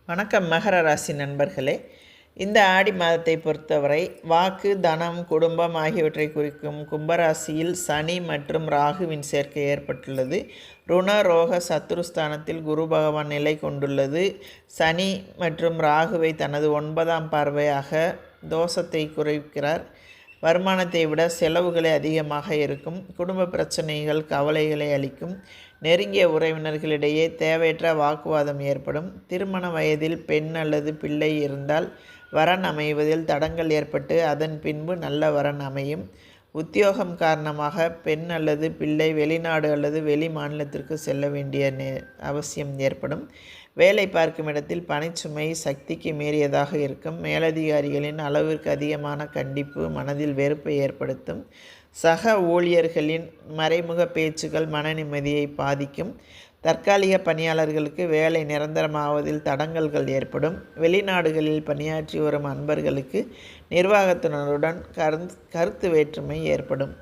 வணக்கம் மகர ராசி நண்பர்களே. இந்த ஆடி மாதத்தை பொறுத்தவரை வாக்கு, தனம், குடும்பம் ஆகியவற்றை குறிக்கும் கும்பராசியில் சனி மற்றும் ராகுவின் சேர்க்கை ஏற்பட்டுள்ளது. ருண ரோக சத்துருஸ்தானத்தில் குரு பகவான் நிலை கொண்டுள்ளது. சனி மற்றும் ராகுவை தனது 9ஆம் பார்வையாக தோஷத்தை குறைக்கிறார். வருமானத்தை விட செலவுகளே அதிகமாக இருக்கும். குடும்ப பிரச்சனைகள் கவலைகளை அளிக்கும். நெருங்கிய உறவினர்களிடையே தேவையற்ற வாக்குவாதம் ஏற்படும். திருமண வயதில் பெண் அல்லது பிள்ளை இருந்தால் வரன் அமைவதில் தடங்கள் ஏற்பட்டு அதன் பின்பு நல்ல வரன் அமையும். உத்தியோகம் காரணமாக பெண் அல்லது பிள்ளை வெளிநாடு அல்லது வெளி மாநிலத்திற்கு செல்ல வேண்டிய அவசியம் ஏற்படும். வேலை பார்க்கும் இடத்தில் பணிச்சுமை சக்திக்கு மீறியதாக இருக்கும். மேலதிகாரிகளின் அளவிற்கு அதிகமான கண்டிப்பு மனதில் வெறுப்பை ஏற்படுத்தும். சக ஊழியர்களின் மறைமுக பேச்சுகள் மன நிம்மதியை பாதிக்கும். தற்காலிக பணியாளர்களுக்கு வேலை நிரந்தரமாவதில் தடங்கல்கள் ஏற்படும். வெளிநாடுகளில் பணியாற்றி வரும் அன்பர்களுக்கு நிர்வாகத்தினருடன் கருத்து வேற்றுமை ஏற்படும்.